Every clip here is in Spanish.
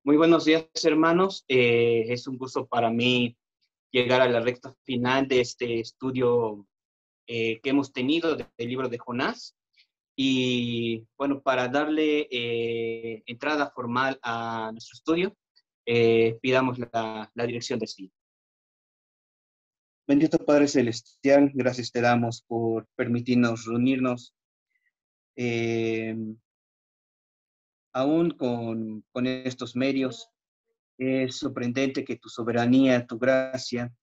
Muy buenos días, hermanos. Es un gusto para mí llegar a la recta final de este estudio que hemos tenido del libro de Jonás. Y bueno, para darle entrada formal a nuestro estudio, pidamos la dirección de sí. Bendito Padre Celestial, gracias te damos por permitirnos reunirnos eh, aún con estos medios. Es sorprendente que tu soberanía, tu gracia,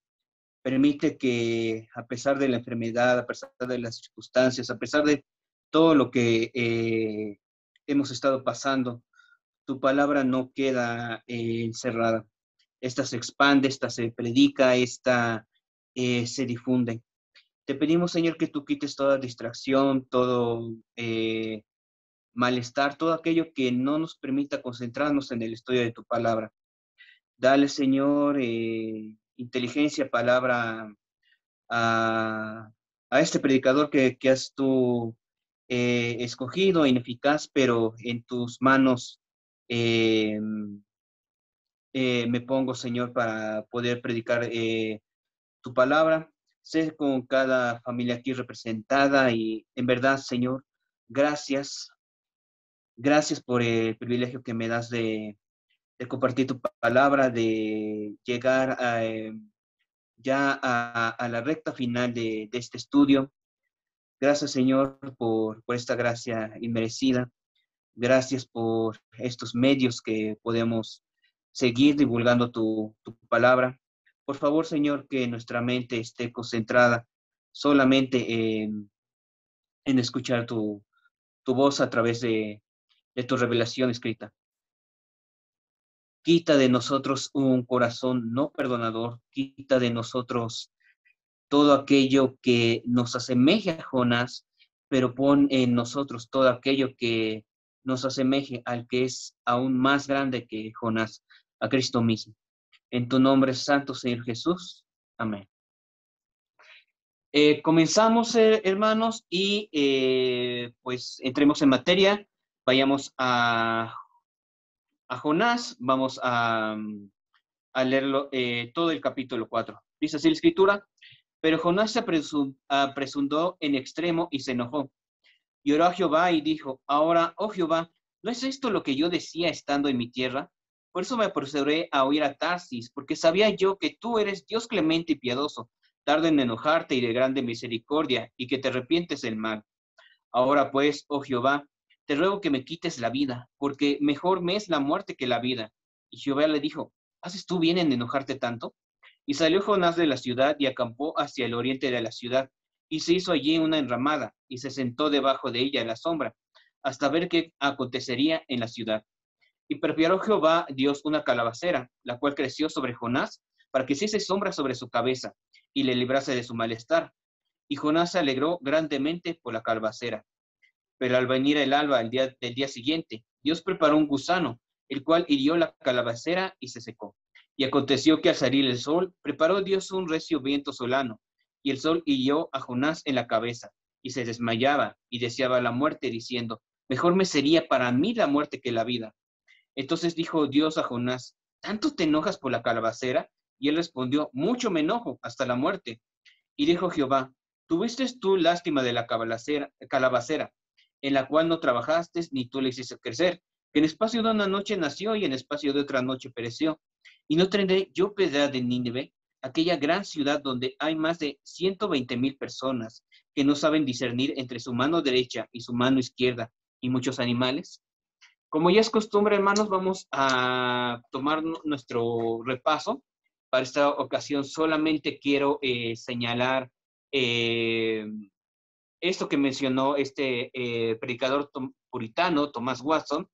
permite que a pesar de la enfermedad, a pesar de las circunstancias, a pesar de todo lo que hemos estado pasando, tu palabra no queda encerrada. Esta se expande, esta se predica, esta se difunde. Te pedimos, Señor, que tú quites toda distracción, todo malestar, todo aquello que no nos permita concentrarnos en el estudio de tu palabra. Dale, Señor, inteligencia, palabra a, a este predicador que has tú escogido, ineficaz, pero en tus manos eh, me pongo, Señor, para poder predicar tu palabra. Sé con cada familia aquí representada y en verdad, Señor, gracias, gracias por el privilegio que me das de compartir tu palabra, de llegar ya a la recta final de este estudio. Gracias, Señor, por esta gracia inmerecida. Gracias por estos medios que podemos seguir divulgando tu palabra. Por favor, Señor, que nuestra mente esté concentrada solamente en escuchar tu voz a través de tu revelación escrita. Quita de nosotros un corazón no perdonador, quita de nosotros todo aquello que nos asemeje a Jonás, pero pon en nosotros todo aquello que nos asemeje al que es aún más grande que Jonás, a Cristo mismo. En tu nombre santo, Señor Jesús. Amén. Comenzamos, hermanos, y pues entremos en materia. Vayamos a Jonás. Vamos a leerlo todo el capítulo 4. Dice así la escritura. Pero Jonás se apresuró en extremo y se enojó. Y oró a Jehová y dijo, ahora, oh Jehová, ¿no es esto lo que yo decía estando en mi tierra? Por eso me apresuré a huir a Tarsis, porque sabía yo que tú eres Dios clemente y piadoso, tardo en enojarte y de grande misericordia, y que te arrepientes del mal. Ahora pues, oh Jehová, te ruego que me quites la vida, porque mejor me es la muerte que la vida. Y Jehová le dijo, ¿haces tú bien en enojarte tanto? Y salió Jonás de la ciudad y acampó hacia el oriente de la ciudad, y se hizo allí una enramada, y se sentó debajo de ella en la sombra, hasta ver qué acontecería en la ciudad. Y preparó Jehová Dios una calabacera, la cual creció sobre Jonás, para que hiciese sombra sobre su cabeza, y le librase de su malestar. Y Jonás se alegró grandemente por la calabacera. Pero al venir el alba del día siguiente, Dios preparó un gusano, el cual hirió la calabacera y se secó. Y aconteció que al salir el sol, preparó Dios un recio viento solano, y el sol hirió a Jonás en la cabeza, y se desmayaba, y deseaba la muerte, diciendo, mejor me sería para mí la muerte que la vida. Entonces dijo Dios a Jonás, ¿tanto te enojas por la calabacera? Y él respondió, mucho me enojo, hasta la muerte. Y dijo Jehová, ¿tuviste tú lástima de la calabacera, en la cual no trabajaste, ni tú le hiciste crecer, que en espacio de una noche nació y en espacio de otra noche pereció? Y no tendré yo piedad de Nínive, aquella gran ciudad donde hay más de 120,000 personas que no saben discernir entre su mano derecha y su mano izquierda, y muchos animales. Como ya es costumbre, hermanos, vamos a tomar nuestro repaso. Para esta ocasión solamente quiero señalar eh, esto que mencionó este predicador puritano, Thomas Watson,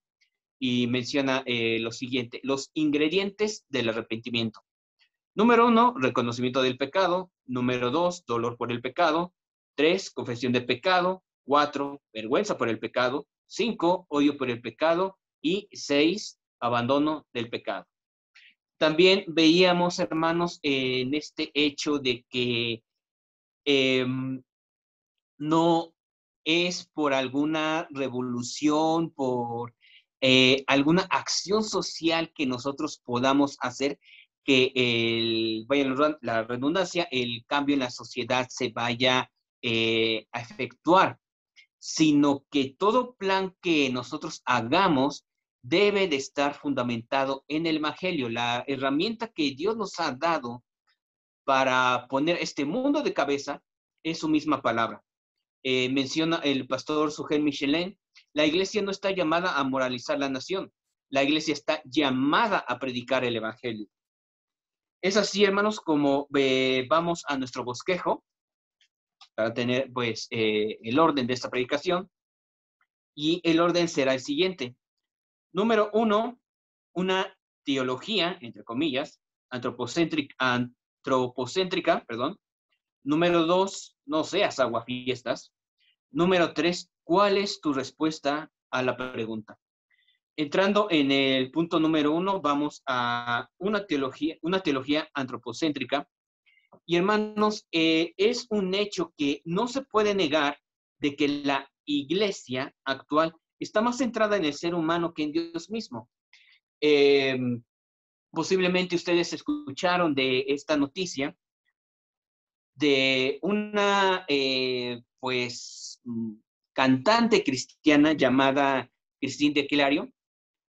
y menciona lo siguiente, los ingredientes del arrepentimiento. Número 1, reconocimiento del pecado. Número 2, dolor por el pecado. 3, confesión de pecado. 4, vergüenza por el pecado. 5, odio por el pecado. Y 6, abandono del pecado. También veíamos, hermanos, en este hecho de que eh, no es por alguna revolución, por alguna acción social que nosotros podamos hacer que vaya la redundancia, el cambio en la sociedad se vaya a efectuar, sino que todo plan que nosotros hagamos debe de estar fundamentado en el Evangelio, la herramienta que Dios nos ha dado para poner este mundo de cabeza es su misma palabra. Menciona el pastor Sujel Michelin, la iglesia no está llamada a moralizar la nación, la iglesia está llamada a predicar el Evangelio. Es así, hermanos, como vamos a nuestro bosquejo para tener pues el orden de esta predicación, y el orden será el siguiente. Número 1, una teología, entre comillas, antropocéntrica, perdón. Número 2, no seas aguafiestas. Número 3, ¿cuál es tu respuesta a la pregunta? Entrando en el punto número 1, vamos a una teología antropocéntrica. Y hermanos, es un hecho que no se puede negar de que la iglesia actual está más centrada en el ser humano que en Dios mismo. Posiblemente ustedes escucharon de esta noticia de una, pues, cantante cristiana llamada Christine de Clario,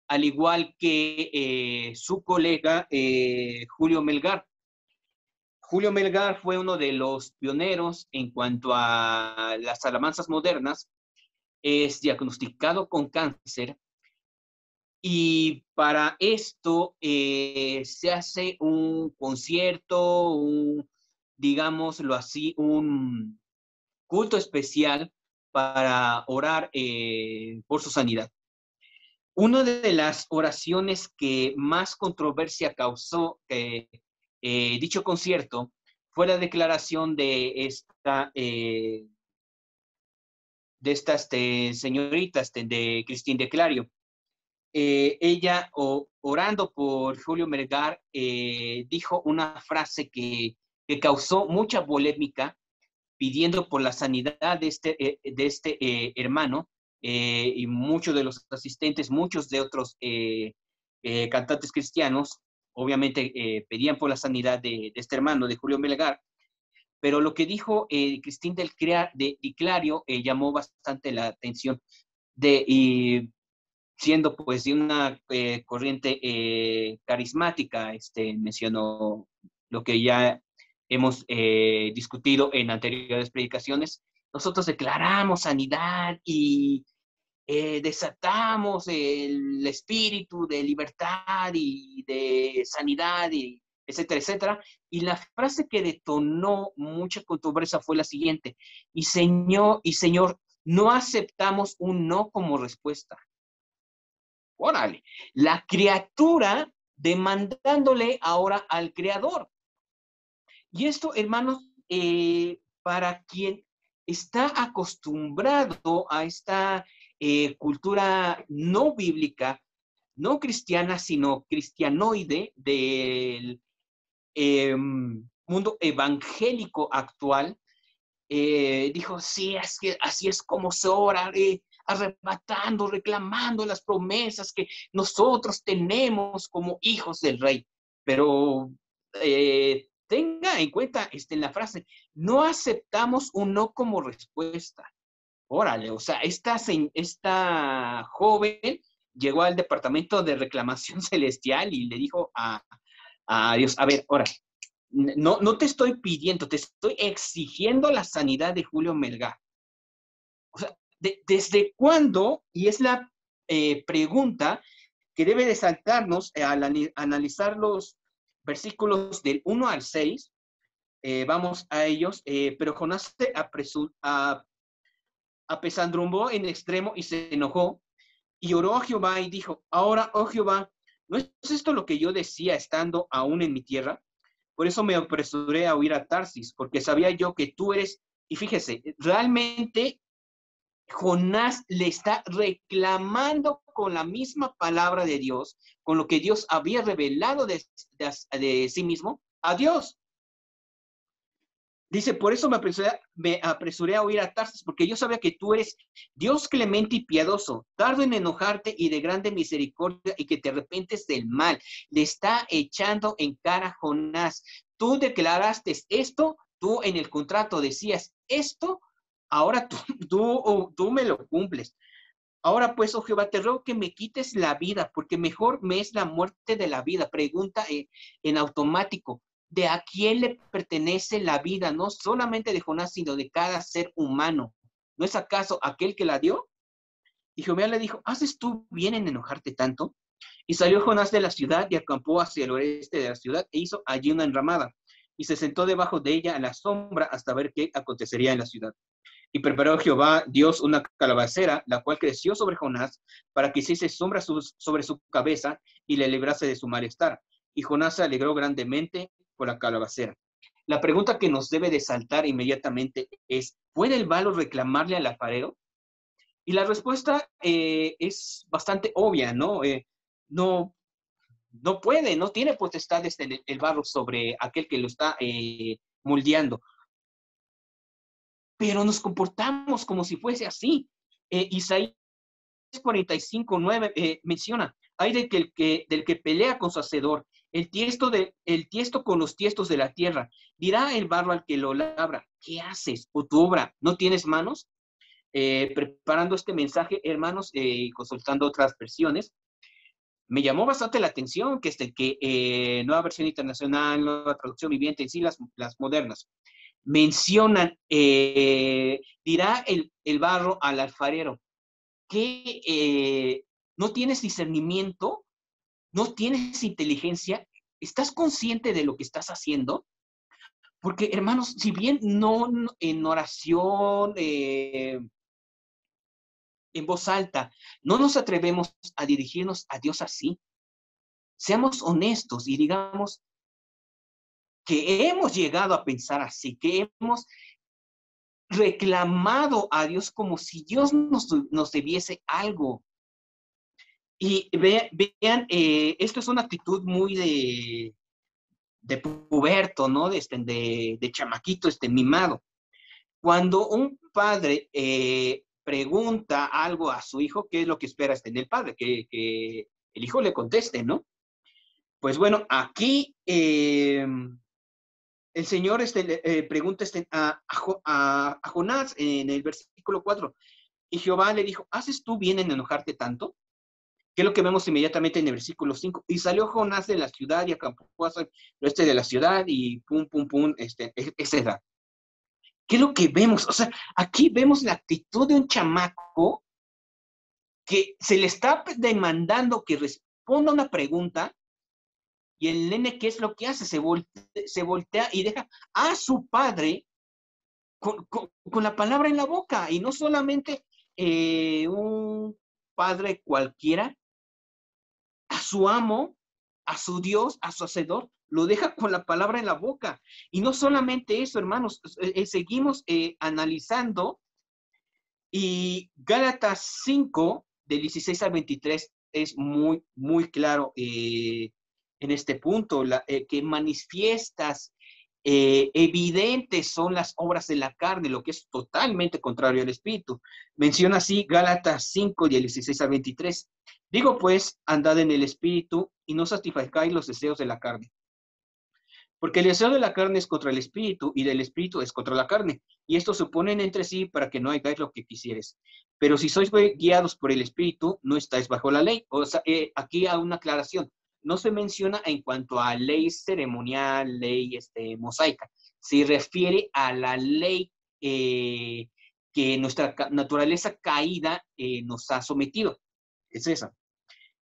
al igual que su colega Julio Melgar. Julio Melgar fue uno de los pioneros en cuanto a las alabanzas modernas. Es diagnosticado con cáncer y para esto se hace un concierto, digámoslo así, un culto especial para orar por su sanidad. Una de las oraciones que más controversia causó dicho concierto fue la declaración de estas señoritas de Christine de Clario. Ella, orando por Julio Melgar, dijo una frase que causó mucha polémica, pidiendo por la sanidad de este hermano, y muchos de los asistentes, muchos de otros cantantes cristianos, obviamente pedían por la sanidad de este hermano, de Julio Melgar. Pero lo que dijo Christine de Clario llamó bastante la atención, y siendo pues de una corriente carismática, mencionó lo que ya hemos discutido en anteriores predicaciones. Nosotros declaramos sanidad y desatamos el espíritu de libertad y de sanidad, y etcétera, etcétera. Y la frase que detonó mucha controversia fue la siguiente: Señor, no aceptamos un no como respuesta. Órale, la criatura demandándole ahora al creador. Y esto, hermanos, para quien está acostumbrado a esta cultura no bíblica, no cristiana, sino cristianoide del mundo evangélico actual, dijo, sí, es que así es como se ora, arrebatando, reclamando las promesas que nosotros tenemos como hijos del rey. Pero tenga en cuenta la frase, no aceptamos un no como respuesta. Órale, o sea, esta joven llegó al departamento de reclamación celestial y le dijo a Dios, a ver, órale, no te estoy pidiendo, te estoy exigiendo la sanidad de Julio Melgar. O sea, ¿desde cuándo? Y es la pregunta que debe de saltarnos al analizar los versículos del 1 al 6. Vamos a ellos, pero Jonás se apesadumbró en extremo y se enojó y oró a Jehová y dijo, ahora, oh Jehová, ¿no es esto lo que yo decía estando aún en mi tierra? Por eso me apresuré a huir a Tarsis, porque sabía yo que tú eres, y fíjese, realmente Jonás le está reclamando con la misma palabra de Dios, con lo que Dios había revelado de sí mismo a Dios. Dice, por eso me apresuré a huir a Tarsis, porque yo sabía que tú eres Dios clemente y piadoso, tardo en enojarte y de grande misericordia y que te arrepientes del mal. Le está echando en cara a Jonás. Tú declaraste esto, tú en el contrato decías esto, ahora tú me lo cumples. Ahora pues, oh Jehová, te ruego que me quites la vida, porque mejor me es la muerte de la vida. Pregunta en automático, ¿de a quién le pertenece la vida? No solamente de Jonás, sino de cada ser humano. ¿No es acaso aquel que la dio? Y Jehová le dijo, ¿haces tú bien en enojarte tanto? Y salió Jonás de la ciudad y acampó hacia el oeste de la ciudad e hizo allí una enramada. Y se sentó debajo de ella a la sombra hasta ver qué acontecería en la ciudad. Y preparó Jehová Dios una calabacera, la cual creció sobre Jonás, para que hiciese sombra sobre su cabeza y le librase de su malestar. Y Jonás se alegró grandemente por la calabacera. La pregunta que nos debe de saltar inmediatamente es, ¿puede el malo reclamarle al alfarero? Y la respuesta es bastante obvia, ¿no? No, no puede, no tiene potestad el barro sobre aquel que lo está moldeando, pero nos comportamos como si fuese así. Isaías 45:9 menciona, hay del que pelea con su hacedor, el tiesto con los tiestos de la tierra. Dirá el barro al que lo labra, ¿qué haces? ¿O tu obra no tienes manos? Preparando este mensaje, hermanos, consultando otras versiones, me llamó bastante la atención que Nueva Versión Internacional, Nueva Traducción Viviente, en sí las modernas, mencionan, dirá el barro al alfarero, que no tienes discernimiento, no tienes inteligencia, ¿estás consciente de lo que estás haciendo? Porque, hermanos, si bien no en oración, en voz alta, no nos atrevemos a dirigirnos a Dios así, seamos honestos y digamos que hemos llegado a pensar así, que hemos reclamado a Dios como si Dios nos debiese algo. Y vean, esto es una actitud muy de puberto, ¿no? De chamaquito, mimado. Cuando un padre pregunta algo a su hijo, ¿qué es lo que espera del padre? Que el hijo le conteste, ¿no? Pues bueno, aquí el Señor pregunta a Jonás en el versículo 4, y Jehová le dijo, ¿haces tú bien en enojarte tanto? Que es lo que vemos inmediatamente en el versículo 5. Y salió Jonás de la ciudad y acampó hacia el oeste de la ciudad y pum, pum, pum, etc. ¿Qué es lo que vemos? O sea, aquí vemos la actitud de un chamaco que se le está demandando que responda a una pregunta y el nene, ¿qué es lo que hace? Se voltea y deja a su padre con la palabra en la boca. Y no solamente un padre cualquiera, a su amo, a su Dios, a su hacedor, lo deja con la palabra en la boca. Y no solamente eso, hermanos, seguimos analizando y Gálatas 5, del 16 al 23, es muy, muy claro en este punto, que manifiestas evidentes son las obras de la carne, lo que es totalmente contrario al Espíritu. Menciona así Gálatas 5, del 16 al 23. Digo pues, andad en el Espíritu y no satisfacáis los deseos de la carne. Porque el deseo de la carne es contra el Espíritu y del Espíritu es contra la carne. Y estos se oponen entre sí para que no hagáis lo que quisieres. Pero si sois guiados por el Espíritu, no estáis bajo la ley. O sea, aquí hay una aclaración. No se menciona en cuanto a ley ceremonial, ley mosaica. Se refiere a la ley que nuestra naturaleza caída nos ha sometido. Es esa.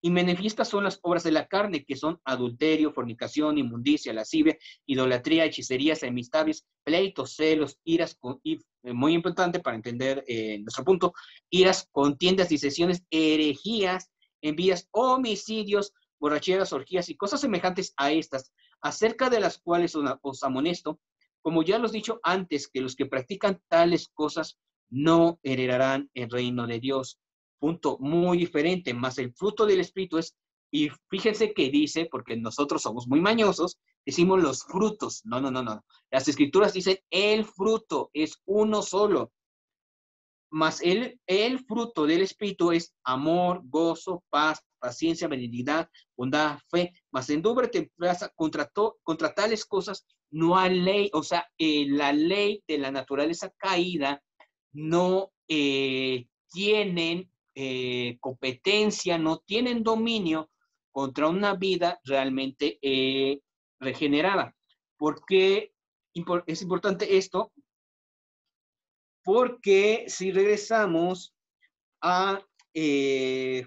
Y manifiestas son las obras de la carne, que son adulterio, fornicación, inmundicia, lascivia, idolatría, hechicerías, enemistades, pleitos, celos, iras, y muy importante para entender nuestro punto, iras, contiendas, disensiones, herejías, envías, homicidios, borracheras, orgías y cosas semejantes a estas, acerca de las cuales os amonesto, como ya los he dicho antes, que los que practican tales cosas no heredarán el reino de Dios. Punto muy diferente, más el fruto del Espíritu es Y fíjense que dice, porque nosotros somos muy mañosos, decimos los frutos. No, no, no, no. Las escrituras dicen el fruto, es uno solo. Mas el fruto del Espíritu es amor, gozo, paz, paciencia, benignidad, bondad, fe. Mas en doble templanza contra tales cosas no hay ley. O sea, la ley de la naturaleza caída no tienen competencia, no tienen dominio contra una vida realmente regenerada. ¿Por qué es importante esto? Porque si regresamos a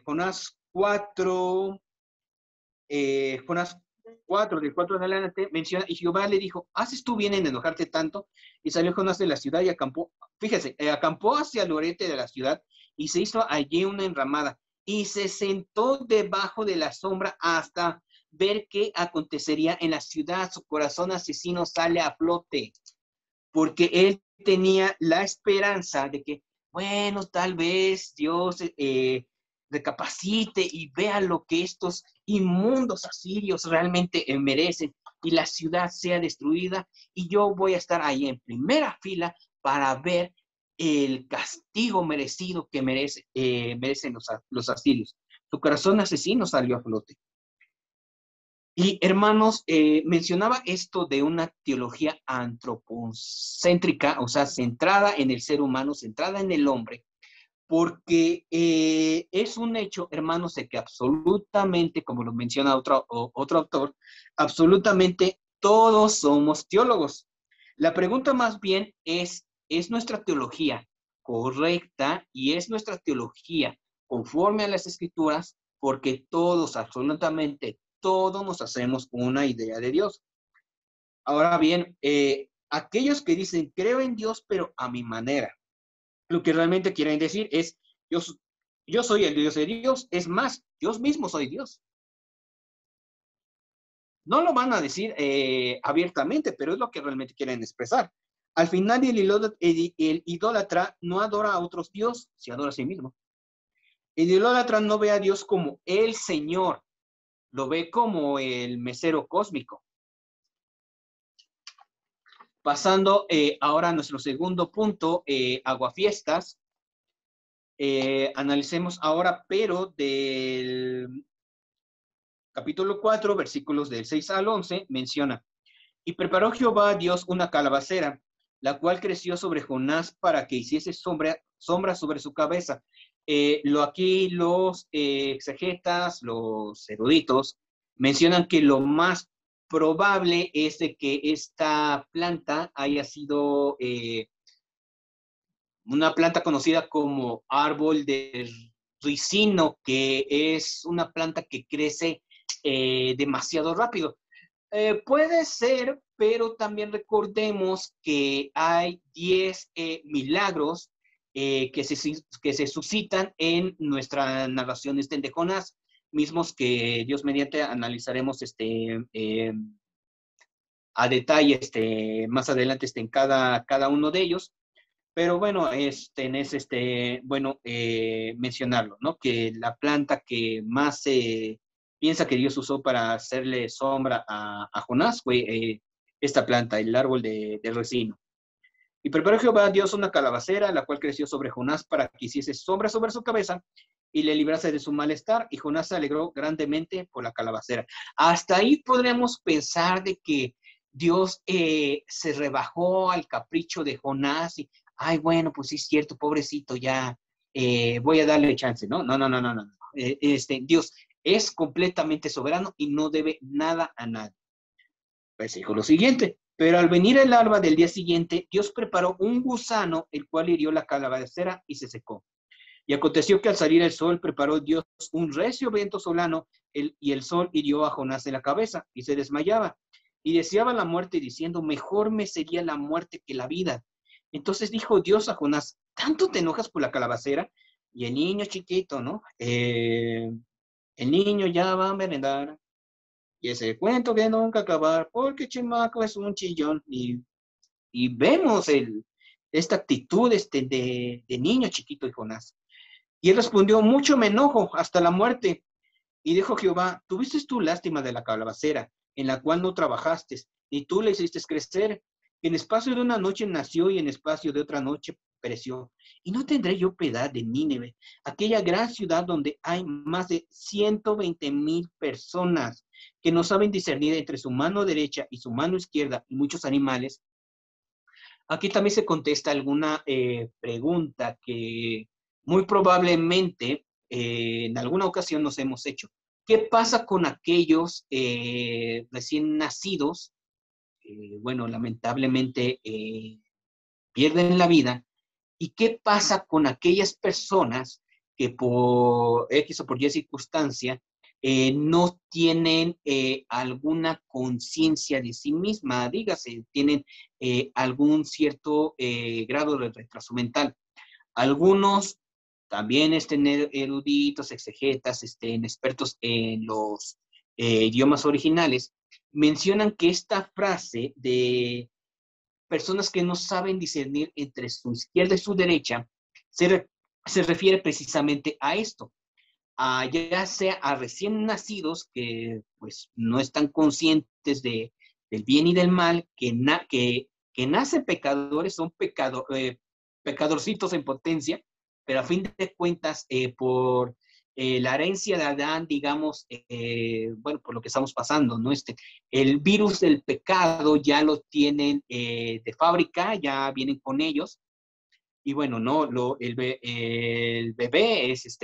Jonás 4, Jonás 4, del 4 en adelante, menciona, y Jehová le dijo, ¿haces tú bien en enojarte tanto? Y salió Jonás de la ciudad y acampó, fíjese, acampó hacia el oriente de la ciudad y se hizo allí una enramada y se sentó debajo de la sombra hasta ver qué acontecería en la ciudad. Su corazón asesino sale a flote porque él tenía la esperanza de que, bueno, tal vez Dios recapacite y vea lo que estos inmundos asirios realmente merecen y la ciudad sea destruida y yo voy a estar ahí en primera fila para ver el castigo merecido que merecen los asirios. Su corazón asesino salió a flote. Y hermanos, mencionaba esto de una teología antropocéntrica, o sea, centrada en el ser humano, centrada en el hombre, porque es un hecho, hermanos, de que absolutamente, como lo menciona otro autor, absolutamente todos somos teólogos. La pregunta más bien ¿es nuestra teología correcta y es nuestra teología conforme a las escrituras? Porque todos, absolutamente todos nos hacemos una idea de Dios. Ahora bien, aquellos que dicen, creo en Dios, pero a mi manera, lo que realmente quieren decir es, yo, yo soy el Dios de Dios, es más, Dios mismo soy Dios. No lo van a decir abiertamente, pero es lo que realmente quieren expresar. Al final, el idólatra no adora a otros dioses, se adora a sí mismo. El idólatra no ve a Dios como el Señor, lo ve como el mesero cósmico. Pasando ahora a nuestro segundo punto, aguafiestas. Analicemos ahora, pero del capítulo 4, versículos del 6 al 11, menciona, y preparó Jehová Dios una calabacera, la cual creció sobre Jonás para que hiciese sombra sobre su cabeza. Aquí los exegetas, los eruditos, mencionan que lo más probable es de que esta planta haya sido una planta conocida como árbol de ricino, que es una planta que crece demasiado rápido. Puede ser, pero también recordemos que hay 10 milagros que se suscitan en nuestra narración de Jonás, mismos que Dios mediante analizaremos a detalle más adelante en cada uno de ellos. Pero bueno, es bueno mencionarlo, ¿no? Que la planta que más se piensa que Dios usó para hacerle sombra a Jonás fue esta planta, el árbol de resino. Y preparó Jehová Dios una calabacera, la cual creció sobre Jonás para que hiciese sombra sobre su cabeza y le librase de su malestar. Y Jonás se alegró grandemente por la calabacera. Hasta ahí podríamos pensar de que Dios se rebajó al capricho de Jonás y, ay, bueno, pues sí es cierto, pobrecito, ya voy a darle chance, ¿no? No, no, no, no, no. Dios es completamente soberano y no debe nada a nadie. Pues dijo lo siguiente, pero al venir el alba del día siguiente, Dios preparó un gusano, el cual hirió la calabacera y se secó. Y aconteció que al salir el sol, preparó Dios un recio viento solano, y el sol hirió a Jonás en la cabeza, y se desmayaba. Y deseaba la muerte, diciendo, mejor me sería la muerte que la vida. Entonces dijo Dios a Jonás, ¿tanto te enojas por la calabacera? Y el niño chiquito, ¿no? El niño ya va a merendar. Y ese cuento que nunca acabar, porque Chimaco es un chillón. Y vemos esta actitud de niño chiquito y Jonás. Y él respondió, mucho me enojo hasta la muerte. Y dijo Jehová, ¿tuviste tú lástima de la calabacera, en la cual no trabajaste, ni tú la hiciste crecer? En espacio de una noche nació y en espacio de otra noche pereció. Y no tendré yo piedad de Nínive, aquella gran ciudad donde hay más de 120,000 personas que no saben discernir entre su mano derecha y su mano izquierda y muchos animales. Aquí también se contesta alguna pregunta que muy probablemente en alguna ocasión nos hemos hecho. ¿Qué pasa con aquellos recién nacidos? Bueno, lamentablemente pierden la vida. ¿Y qué pasa con aquellas personas que por X o por Y circunstancia no tienen alguna conciencia de sí misma? Dígase, tienen algún cierto grado de retraso mental. Algunos también estén eruditos, exegetas, expertos en los idiomas originales, mencionan que esta frase de personas que no saben discernir entre su izquierda y su derecha, se refiere precisamente a esto, ya sea a recién nacidos que pues no están conscientes del bien y del mal, que nacen pecadores, son pecadorcitos en potencia, pero a fin de cuentas, por la herencia de Adán, digamos, bueno, por lo que estamos pasando, ¿no? El virus del pecado ya lo tienen de fábrica, ya vienen con ellos, y bueno, ¿no? El bebé es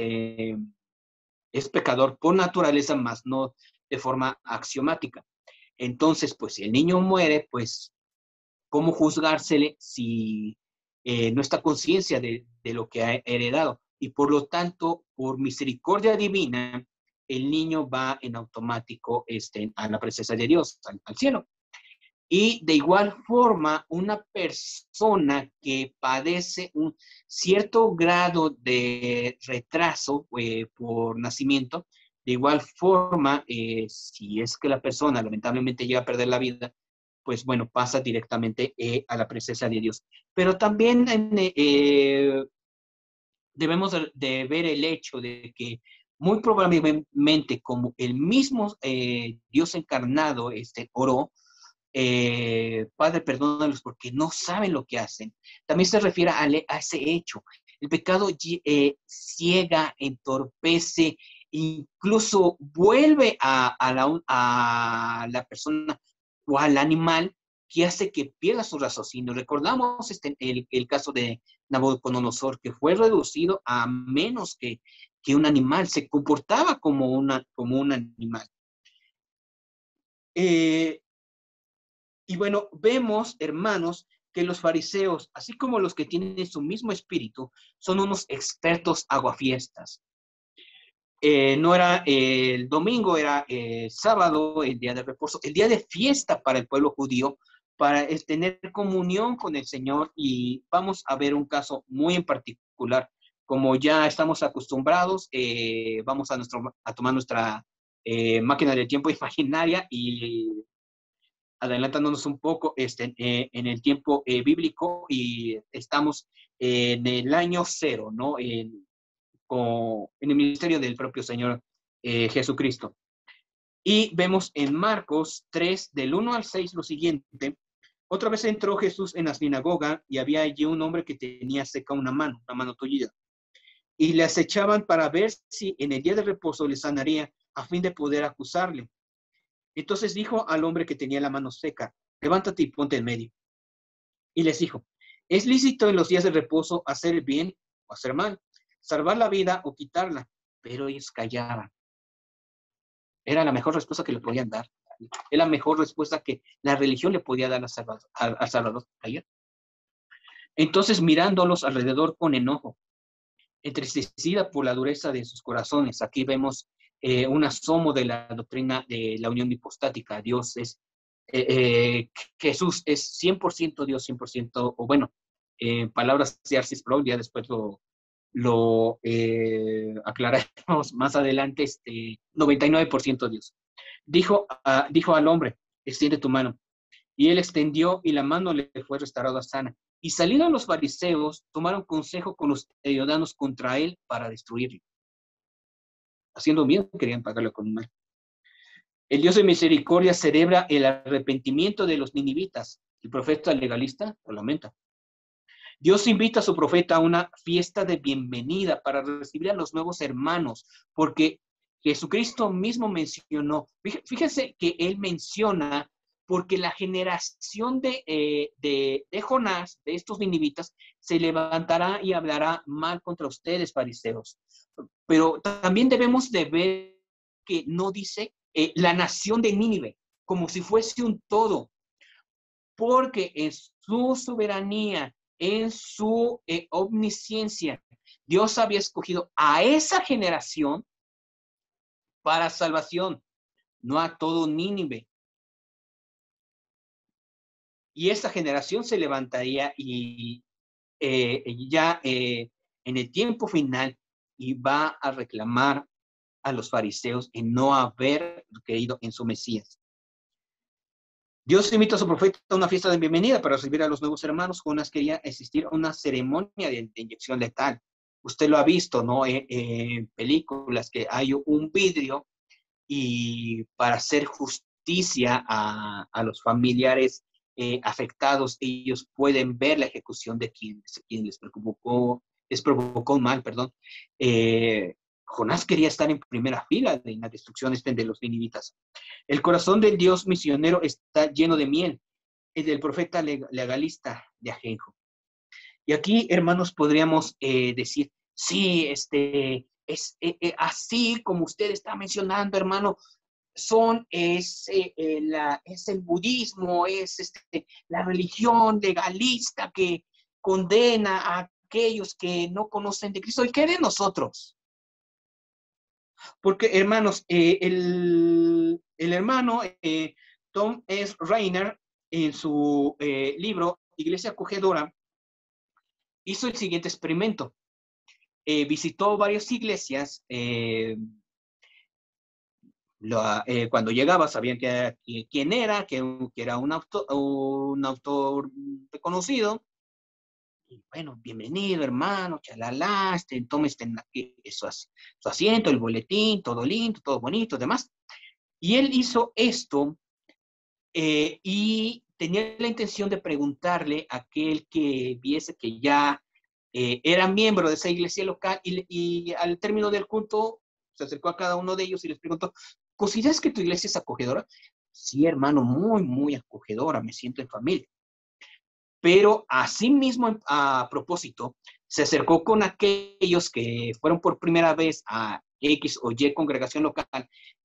pecador por naturaleza, más no de forma axiomática. Entonces, pues si el niño muere, pues, ¿cómo juzgársele si no está conciencia de lo que ha heredado? Y por lo tanto, por misericordia divina, el niño va en automático a la presencia de Dios, al cielo. Y de igual forma, una persona que padece un cierto grado de retraso por nacimiento, de igual forma, si es que la persona lamentablemente llega a perder la vida, pues bueno, pasa directamente a la presencia de Dios. Pero también debemos de ver el hecho de que muy probablemente como el mismo Dios encarnado oró, Padre, perdónalos porque no saben lo que hacen. También se refiere a ese hecho. El pecado ciega, entorpece, incluso vuelve a la persona o al animal que hace que pierda su raciocinio. Recordamos el caso de Nabucodonosor, que fue reducido a menos que un animal, se comportaba como un animal. Y bueno, vemos, hermanos, que los fariseos, así como los que tienen su mismo espíritu, son unos expertos aguafiestas. No era el domingo, era el sábado, el día de reposo, el día de fiesta para el pueblo judío, para tener comunión con el Señor. Y vamos a ver un caso muy en particular. Como ya estamos acostumbrados, vamos a tomar nuestra máquina del tiempo imaginaria y adelantándonos un poco en el tiempo bíblico, y estamos en el año cero, ¿no? En el ministerio del propio Señor Jesucristo. Y vemos en Marcos 3, del 1 al 6, lo siguiente. Otra vez entró Jesús en la sinagoga y había allí un hombre que tenía seca una mano tullida. Y le acechaban para ver si en el día de reposo le sanaría, a fin de poder acusarle. Entonces dijo al hombre que tenía la mano seca, levántate y ponte en medio. Y les dijo, ¿es lícito en los días de reposo hacer el bien o hacer mal, salvar la vida o quitarla? Pero ellos callaban. Era la mejor respuesta que le podían dar. Es la mejor respuesta que la religión le podía dar al Salvador. Entonces, mirándolos alrededor con enojo, entristecida por la dureza de sus corazones, aquí vemos un asomo de la doctrina de la unión hipostática. Dios es Jesús es 100% Dios, 100%, o bueno, palabras de Arcis Pro, ya después lo aclararemos más adelante, 99% Dios. Dijo al hombre, extiende tu mano. Y él extendió y la mano le fue restaurada sana. Y saliendo los fariseos, tomaron consejo con los ciudadanos contra él para destruirlo. haciendo bien, querían pagarle con mal. El Dios de misericordia celebra el arrepentimiento de los ninivitas. El profeta legalista lo lamenta. Dios invita a su profeta a una fiesta de bienvenida para recibir a los nuevos hermanos, porque Jesucristo mismo mencionó, fíjense que él menciona, porque la generación de Jonás, de estos ninivitas, se levantará y hablará mal contra ustedes, fariseos. Pero también debemos de ver que no dice la nación de Nínive, como si fuese un todo, porque en su soberanía, en su omnisciencia, Dios había escogido a esa generación para salvación, no a todo Nínive. Y esa generación se levantaría y ya en el tiempo final y va a reclamar a los fariseos en no haber creído en su Mesías. Dios invita a su profeta a una fiesta de bienvenida para recibir a los nuevos hermanos. Jonás quería asistir a una ceremonia de inyección letal. Usted lo ha visto, ¿no? En películas que hay un vidrio y para hacer justicia a los familiares afectados, ellos pueden ver la ejecución de quien les provocó mal, perdón. Jonás quería estar en primera fila en la destrucción de los ninivitas. El corazón del Dios misionero está lleno de miel, el del profeta legalista de Ajenjo. Y aquí, hermanos, podríamos decir, sí, es así como usted está mencionando, hermano, es el budismo, es la religión legalista que condena a aquellos que no conocen de Cristo. ¿Y qué de nosotros? Porque, hermanos, el hermano Tom S. Rainer, en su libro Iglesia Acogedora, hizo el siguiente experimento. Visitó varias iglesias. Cuando llegaba sabían quién era, que era un autor reconocido. Y bueno, bienvenido, hermano, chalala, tome su asiento, el boletín, todo lindo, todo bonito, demás. Y él hizo esto y tenía la intención de preguntarle a aquel que viese que ya era miembro de esa iglesia local y al término del culto se acercó a cada uno de ellos y les preguntó, ¿consideras que tu iglesia es acogedora? Sí, hermano, muy, muy acogedora, me siento en familia. Pero asimismo, a propósito, se acercó con aquellos que fueron por primera vez a X o Y congregación local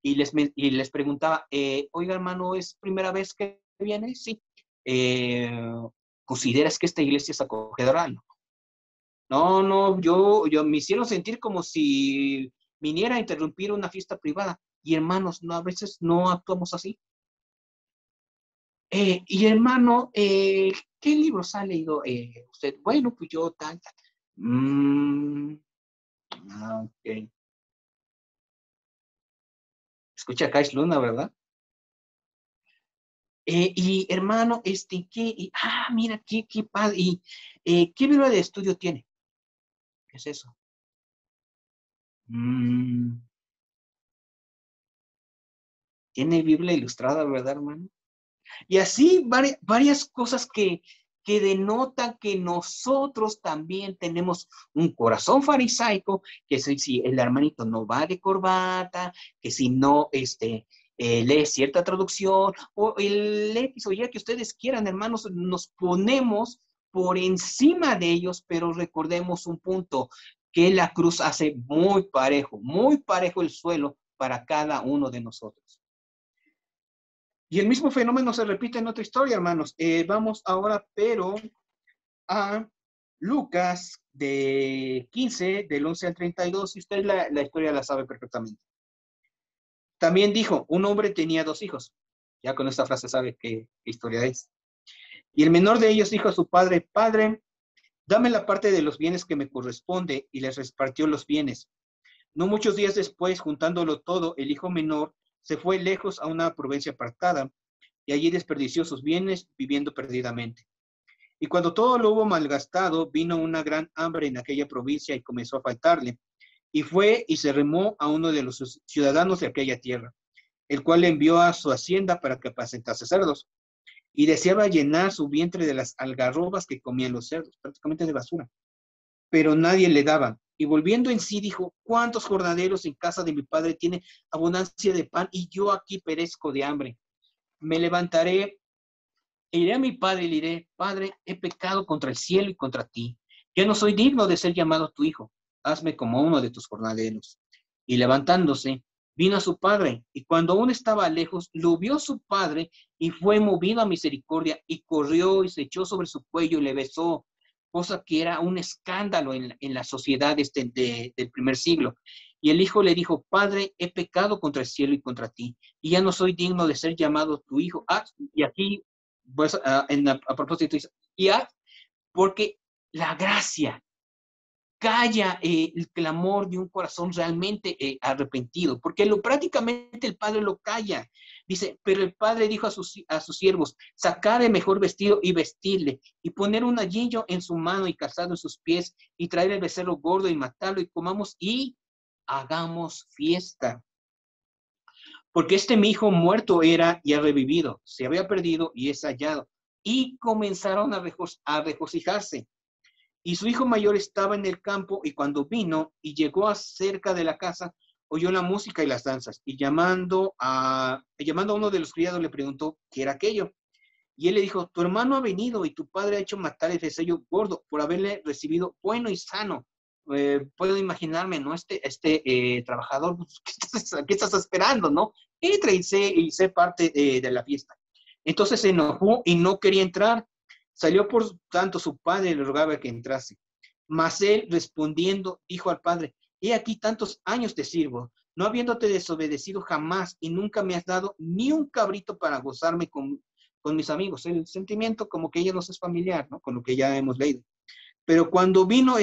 y les preguntaba, oiga, hermano, ¿es primera vez que viene? Sí. ¿Consideras que esta iglesia es acogedora? No, yo me hicieron sentir como si viniera a interrumpir una fiesta privada. Y hermanos, no, a veces no actuamos así. Y hermano, ¿qué libros ha leído usted? Bueno, pues yo tal. Ok. Escucha Kais Luna, ¿verdad? Y hermano, mira, qué padre. ¿Y qué libro de estudio tiene? ¿Qué es eso? Mm, Tiene Biblia ilustrada, ¿verdad, hermano? Y así varias cosas que denotan que nosotros también tenemos un corazón farisaico, que si el hermanito no va de corbata, que si no lee cierta traducción, o el X o Y que ustedes quieran, hermanos, nos ponemos por encima de ellos, pero recordemos un punto, que la cruz hace muy parejo el suelo para cada uno de nosotros. Y el mismo fenómeno se repite en otra historia, hermanos. Vamos ahora, pero a Lucas de 15, del 11 al 32, y usted la historia la sabe perfectamente. También dijo, un hombre tenía 2 hijos. Ya con esta frase sabe qué historia es. Y el menor de ellos dijo a su padre, Padre, dame la parte de los bienes que me corresponde, y les repartió los bienes. No muchos días después, juntándolo todo, el hijo menor se fue lejos a una provincia apartada, y allí desperdició sus bienes viviendo perdidamente. Y cuando todo lo hubo malgastado, vino una gran hambre en aquella provincia y comenzó a faltarle. y fue y se remó a uno de los ciudadanos de aquella tierra, el cual le envió a su hacienda para que apacentase cerdos, y deseaba llenar su vientre de las algarrobas que comían los cerdos, prácticamente de basura, pero nadie le daba. Y volviendo en sí dijo, ¿cuántos jornaleros en casa de mi padre tiene abundancia de pan y yo aquí perezco de hambre? Me levantaré e iré a mi padre y le diré, Padre, he pecado contra el cielo y contra ti. Ya no soy digno de ser llamado tu hijo. Hazme como uno de tus jornaleros. Y levantándose, vino a su padre, y cuando aún estaba lejos, lo vio su padre, y fue movido a misericordia, y corrió y se echó sobre su cuello y le besó, cosa que era un escándalo en la sociedad del primer siglo. Y el hijo le dijo, Padre, he pecado contra el cielo y contra ti, y ya no soy digno de ser llamado tu hijo. Y aquí pues, a propósito, ya, porque la gracia calla el clamor de un corazón realmente arrepentido, porque prácticamente el padre lo calla. Dice, pero el padre dijo a sus siervos, sacar el mejor vestido y vestirle, y poner un anillo en su mano y calzado en sus pies, y traer el becerro gordo y matarlo, y comamos y hagamos fiesta. Porque mi hijo muerto era y ha revivido, se había perdido y es hallado. Y comenzaron a regocijarse. Y su hijo mayor estaba en el campo, y cuando vino y llegó cerca de la casa, oyó la música y las danzas. Y llamando a uno de los criados, le preguntó qué era aquello. Y él le dijo, tu hermano ha venido y tu padre ha hecho matar el becerro gordo por haberle recibido bueno y sano. Puedo imaginarme, ¿no? Trabajador, pues, ¿qué estás esperando, no? Entra y sé parte de la fiesta. Entonces se enojó y no quería entrar. Salió por tanto su padre y le rogaba que entrase. Mas él respondiendo dijo al padre, he aquí tantos años te sirvo, no habiéndote desobedecido jamás y nunca me has dado ni un cabrito para gozarme con mis amigos. El sentimiento como que ya nos es familiar, ¿no? Con lo que ya hemos leído. Pero cuando vino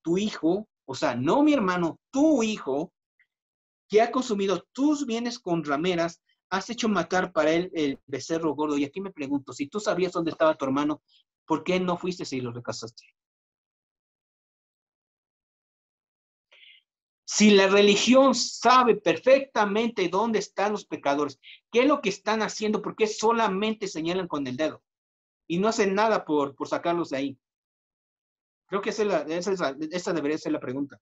tu hijo, o sea, no mi hermano, tu hijo, que ha consumido tus bienes con rameras, has hecho matar para él el becerro gordo. Y aquí me pregunto, si tú sabías dónde estaba tu hermano, ¿por qué no fuiste y lo recasaste? Si la religión sabe perfectamente dónde están los pecadores, qué es lo que están haciendo, ¿por qué solamente señalan con el dedo? Y no hacen nada por sacarlos de ahí. Creo que esa debería ser la pregunta.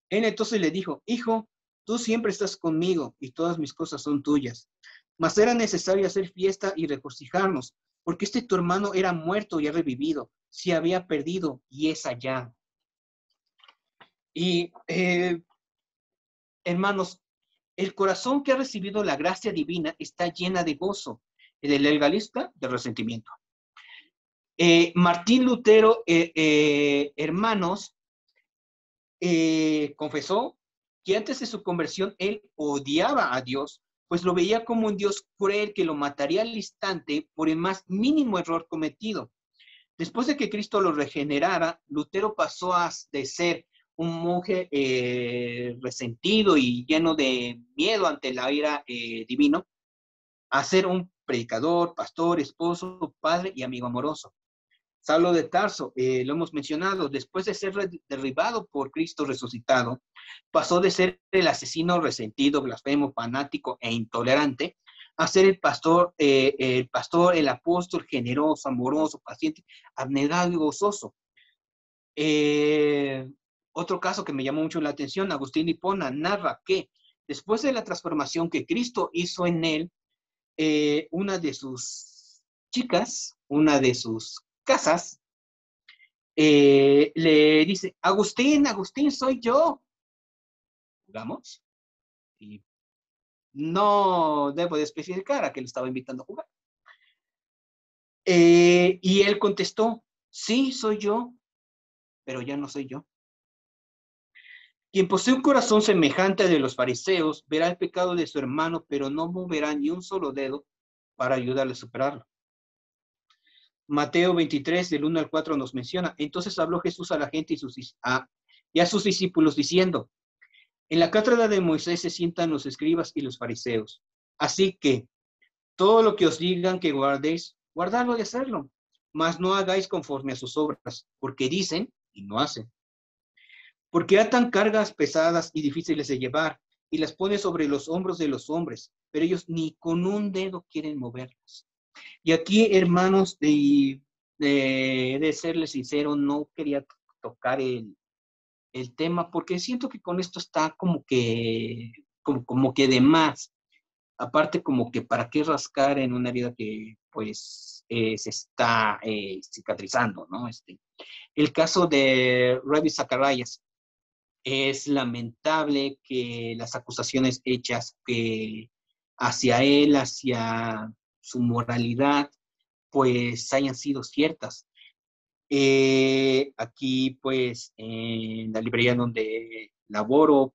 Él entonces le dijo, hijo, tú siempre estás conmigo y todas mis cosas son tuyas. Mas era necesario hacer fiesta y regocijarnos, porque tu hermano era muerto y ha revivido, se había perdido y es allá. Y hermanos, el corazón que ha recibido la gracia divina está llena de gozo, del legalista, de resentimiento. Martín Lutero, hermanos, confesó que antes de su conversión él odiaba a Dios, pues lo veía como un Dios cruel que lo mataría al instante por el más mínimo error cometido. Después de que Cristo lo regenerara, Lutero pasó de ser un monje resentido y lleno de miedo ante la ira divino, a ser un predicador, pastor, esposo, padre y amigo amoroso. Saulo de Tarso, lo hemos mencionado, después de ser derribado por Cristo resucitado, pasó de ser el asesino resentido, blasfemo, fanático e intolerante, a ser el apóstol generoso, amoroso, paciente, abnegado y gozoso. Otro caso que me llamó mucho la atención, Agustín Hipona narra que después de la transformación que Cristo hizo en él, una de sus chicas, una de sus casas, le dice, Agustín, Agustín, soy yo. ¿Jugamos? Y no debo de especificar a qué le estaba invitando a jugar. Y él contestó, sí, soy yo, pero ya no soy yo. Quien posee un corazón semejante al de los fariseos verá el pecado de su hermano, pero no moverá ni un solo dedo para ayudarle a superarlo. Mateo 23, del 1 al 4 nos menciona, entonces habló Jesús a la gente y a sus discípulos diciendo, en la cátedra de Moisés se sientan los escribas y los fariseos. Así que todo lo que os digan que guardéis, guardadlo y hacerlo, mas no hagáis conforme a sus obras, porque dicen y no hacen. Porque atan cargas pesadas y difíciles de llevar y las pone sobre los hombros de los hombres, pero ellos ni con un dedo quieren moverlas. Y aquí, hermanos, de serles sincero, no quería tocar el tema porque siento que con esto está como que de más. Aparte, como que para qué rascar en una herida que pues se está cicatrizando, ¿no? El caso de Ravi Zacharias, es lamentable que las acusaciones hechas hacia él, hacia su moralidad, pues hayan sido ciertas. Aquí, pues, en la librería donde laboro,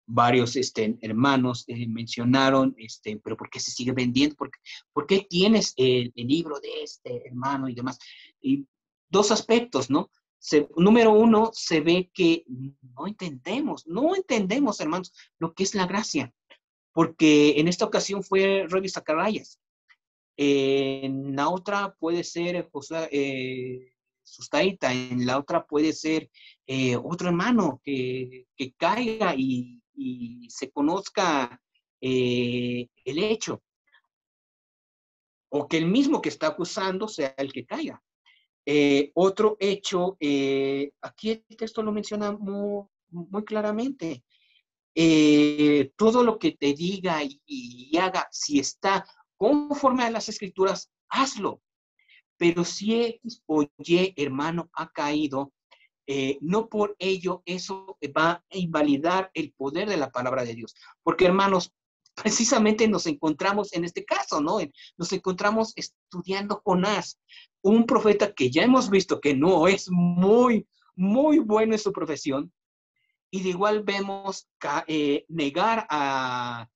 varios hermanos mencionaron, pero ¿por qué se sigue vendiendo? ¿Por qué tienes el libro de este hermano y demás? Y dos aspectos, ¿no? Número uno, se ve que no entendemos, hermanos, lo que es la gracia, porque en esta ocasión fue Ravi Zacharias. En la otra puede ser José Sustaita, en la otra puede ser otro hermano que caiga y se conozca el hecho, o que el mismo que está acusando sea el que caiga. Otro hecho, aquí el texto lo menciona muy claramente. Todo lo que te diga y haga, si está conforme a las escrituras, hazlo. Pero si X o Y hermano ha caído, no por ello eso va a invalidar el poder de la palabra de Dios. Porque hermanos, precisamente nos encontramos en este caso, ¿no? Nos encontramos estudiando Jonás, un profeta que ya hemos visto que no es muy bueno en su profesión, y de igual vemos negar a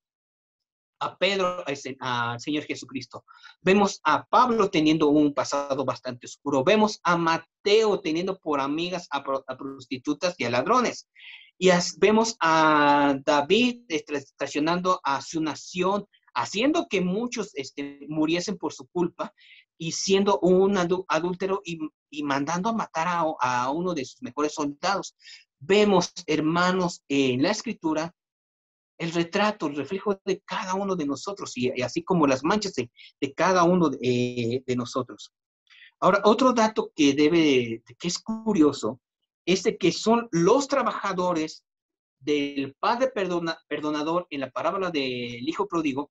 Pedro, al Señor Jesucristo. Vemos a Pablo teniendo un pasado bastante oscuro. Vemos a Mateo teniendo por amigas a prostitutas y a ladrones. Y vemos a David estacionando a su nación, haciendo que muchos muriesen por su culpa y siendo un adúltero y mandando a matar a uno de sus mejores soldados. Vemos, hermanos, en la escritura el retrato, el reflejo de cada uno de nosotros y así como las manchas de cada uno de nosotros. Ahora, otro dato que es curioso, es de que son los trabajadores del Padre Perdonador en la parábola del Hijo Pródigo,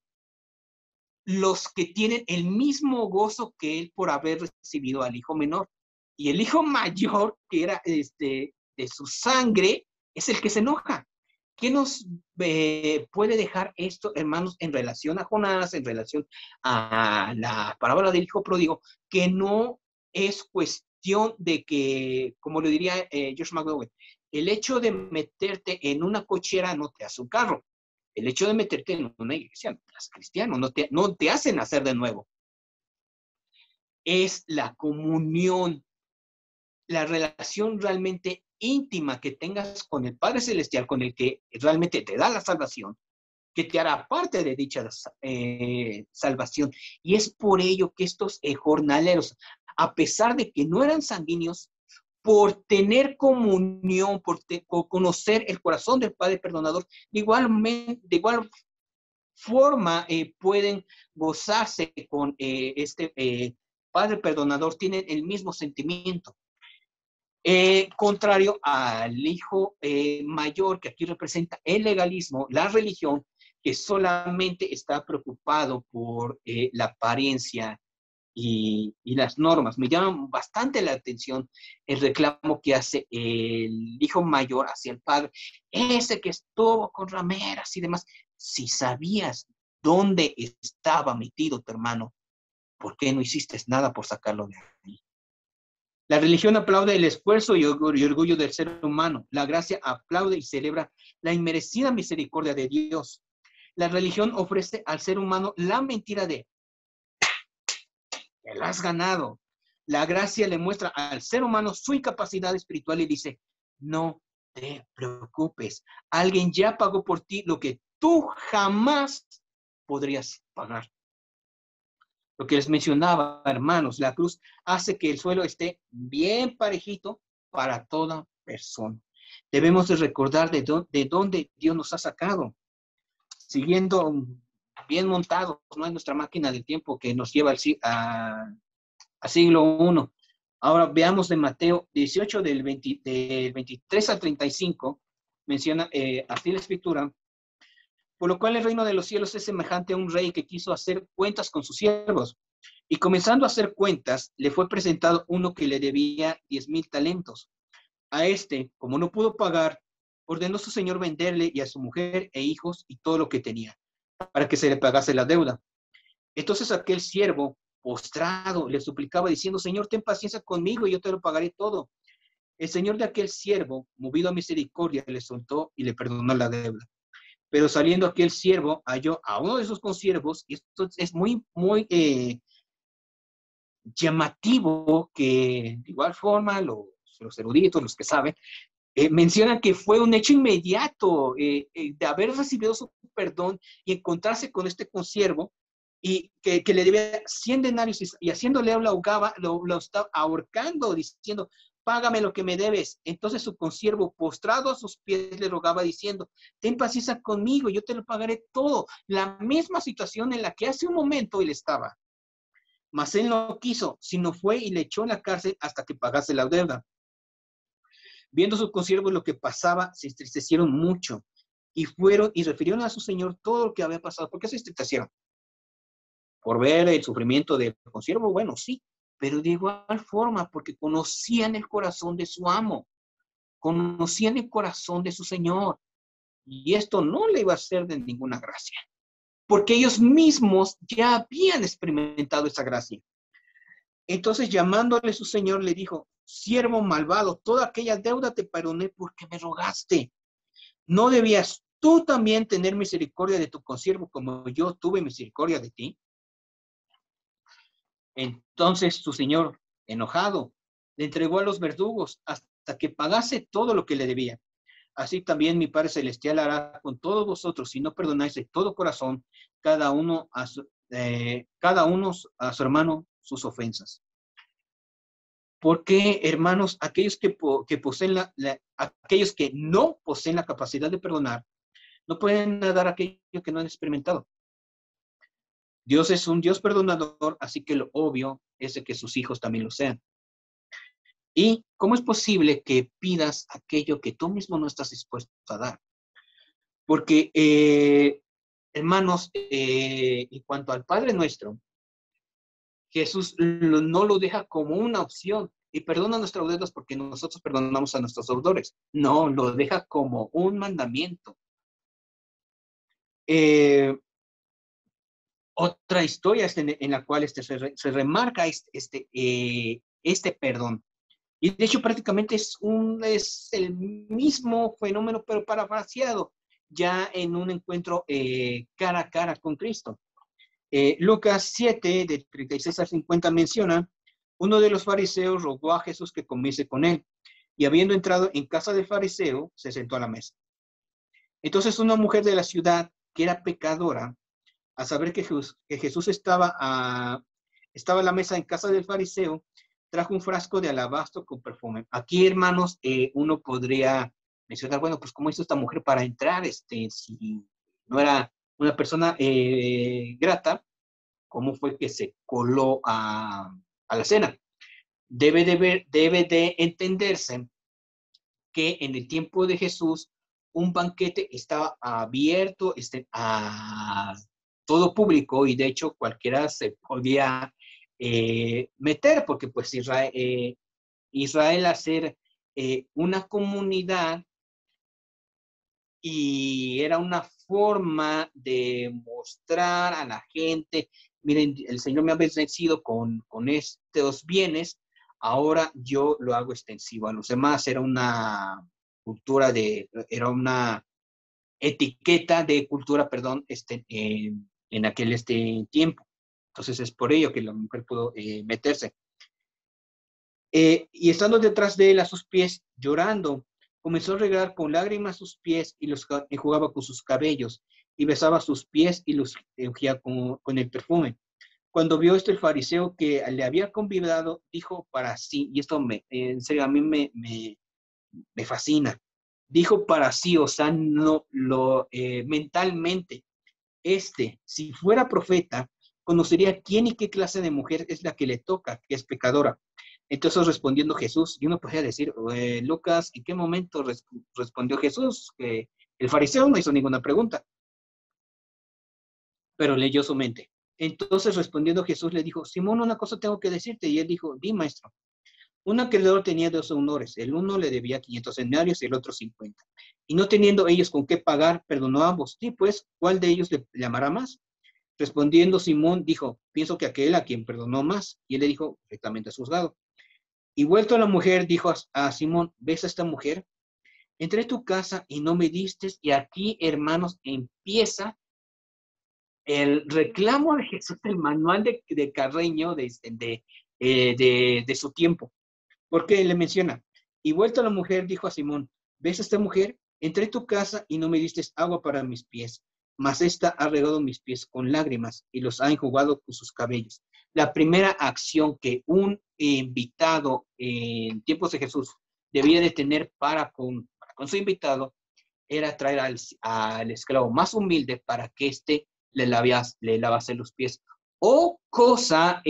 los que tienen el mismo gozo que él por haber recibido al hijo menor. Y el hijo mayor, que era de su sangre, es el que se enoja. ¿Qué nos puede dejar esto, hermanos, en relación a Jonás, en relación a la parábola del hijo pródigo? Que no es cuestión de que, como lo diría Josh McDowell, el hecho de meterte en una cochera no te hace un carro. El hecho de meterte en una iglesia no te hace cristiano, no te hace nacer de nuevo. Es la comunión, la relación realmente íntima que tengas con el Padre Celestial, con el que realmente te da la salvación, que te hará parte de dicha salvación. Y es por ello que estos jornaleros, a pesar de que no eran sanguíneos, por tener comunión, por conocer el corazón del Padre Perdonador, de igual forma pueden gozarse con Padre Perdonador, tienen el mismo sentimiento. Contrario al hijo mayor, que aquí representa el legalismo, la religión, que solamente está preocupado por la apariencia y las normas. Me llama bastante la atención el reclamo que hace el hijo mayor hacia el padre, ese que estuvo con rameras y demás. Si sabías dónde estaba metido tu hermano, ¿por qué no hiciste nada por sacarlo de ahí? La religión aplaude el esfuerzo y orgullo del ser humano. La gracia aplaude y celebra la inmerecida misericordia de Dios. La religión ofrece al ser humano la mentira de que lo has ganado. La gracia le muestra al ser humano su incapacidad espiritual y dice, no te preocupes. Alguien ya pagó por ti lo que tú jamás podrías pagar. Lo que les mencionaba, hermanos, la cruz hace que el suelo esté bien parejito para toda persona. Debemos de recordar de dónde Dios nos ha sacado, siguiendo bien montados, ¿no? En nuestra máquina del tiempo que nos lleva a siglo I. Ahora veamos de Mateo 18, del 23 al 35, menciona así la escritura: por lo cual el reino de los cielos es semejante a un rey que quiso hacer cuentas con sus siervos. Y comenzando a hacer cuentas, le fue presentado uno que le debía 10,000 talentos. A este, como no pudo pagar, ordenó su señor venderle y a su mujer e hijos y todo lo que tenía, para que se le pagase la deuda. Entonces aquel siervo, postrado, le suplicaba diciendo: Señor, ten paciencia conmigo y yo te lo pagaré todo. El señor de aquel siervo, movido a misericordia, le soltó y le perdonó la deuda. Pero saliendo aquel siervo, halló a uno de sus consiervos, y esto es muy, muy llamativo, que de igual forma los eruditos, los que saben, mencionan que fue un hecho inmediato de haber recibido su perdón y encontrarse con este consiervo, y que le debía 100 denarios, y haciéndole lo ahogaba, lo estaba ahorcando, diciendo: págame lo que me debes. Entonces su consiervo, postrado a sus pies, le rogaba diciendo: ten paciencia conmigo, yo te lo pagaré todo. La misma situación en la que hace un momento él estaba. Mas él no quiso, sino fue y le echó en la cárcel hasta que pagase la deuda. Viendo sus consiervos lo que pasaba, se entristecieron mucho y fueron y refirieron a su señor todo lo que había pasado. ¿Por qué se entristecieron? ¿Por ver el sufrimiento del consiervo? Bueno, sí, pero de igual forma porque conocían el corazón de su amo, conocían el corazón de su señor, y esto no le iba a ser de ninguna gracia, porque ellos mismos ya habían experimentado esa gracia. Entonces, llamándole su señor, le dijo: siervo malvado, toda aquella deuda te perdoné porque me rogaste. ¿No debías tú también tener misericordia de tu consiervo como yo tuve misericordia de ti? Entonces su señor, enojado, le entregó a los verdugos hasta que pagase todo lo que le debía. Así también mi Padre Celestial hará con todos vosotros si no perdonáis de todo corazón cada uno a su hermano sus ofensas. Porque, hermanos, aquellos que poseen aquellos que no poseen la capacidad de perdonar, no pueden dar aquello que no han experimentado. Dios es un Dios perdonador, así que lo obvio es de que sus hijos también lo sean. ¿Y cómo es posible que pidas aquello que tú mismo no estás dispuesto a dar? Porque, hermanos, en cuanto al Padre Nuestro, Jesús no lo deja como una opción. Y perdona nuestras deudas porque nosotros perdonamos a nuestros deudores. No, lo deja como un mandamiento. Otra historia en la cual se remarca este perdón. Y de hecho prácticamente es el mismo fenómeno, pero parafraseado, ya en un encuentro cara a cara con Cristo. Lucas 7, de 36 a 50 menciona: uno de los fariseos rogó a Jesús que comiese con él, y habiendo entrado en casa del fariseo, se sentó a la mesa. Entonces una mujer de la ciudad, que era pecadora, a saber que Jesús estaba a la mesa en casa del fariseo, trajo un frasco de alabastro con perfume. Aquí, hermanos, uno podría mencionar: bueno, pues ¿cómo hizo esta mujer para entrar? Si no era una persona grata, ¿cómo fue que se coló a la cena? Debe de entenderse que en el tiempo de Jesús un banquete estaba abierto a todo público, y de hecho cualquiera se podía meter, porque pues Israel hacer una comunidad, y era una forma de mostrar a la gente: miren, el Señor me ha bendecido con estos bienes, ahora yo lo hago extensivo a los demás. Era una era una etiqueta de cultura, perdón, en aquel tiempo. Entonces es por ello que la mujer pudo meterse. Y estando detrás de él a sus pies, llorando, comenzó a regar con lágrimas sus pies y los enjugaba con sus cabellos, y besaba sus pies y los ungía con el perfume. Cuando vio esto el fariseo que le había convidado, dijo para sí, y esto en serio a mí me fascina. Dijo para sí, o sea, no, mentalmente, si fuera profeta, conocería quién y qué clase de mujer es la que le toca, que es pecadora. Entonces respondiendo Jesús, y uno podría decir, Lucas, ¿en qué momento respondió Jesús? Que el fariseo no hizo ninguna pregunta, pero leyó su mente. Entonces respondiendo Jesús le dijo, Simón, una cosa tengo que decirte. Y él dijo, di, maestro. Un acreedor tenía dos honores, el uno le debía 500 denarios y el otro 50. Y no teniendo ellos con qué pagar, perdonó a ambos. Sí, pues, ¿cuál de ellos le llamará más? Respondiendo Simón, dijo, pienso que aquel a quien perdonó más. Y él le dijo, perfectamente juzgado. Y vuelto a la mujer, dijo a Simón, ¿ves a esta mujer? Entré a tu casa y no me diste. Y aquí, hermanos, empieza el reclamo de Jesús, el manual de Carreño de su tiempo. Porque le menciona, y vuelta la mujer, dijo a Simón, ¿ves a esta mujer? Entré a tu casa y no me diste agua para mis pies, mas esta ha regado mis pies con lágrimas y los ha enjugado con sus cabellos. La primera acción que un invitado en tiempos de Jesús debía de tener para con su invitado era traer al esclavo más humilde para que éste le lavase los pies. O cosa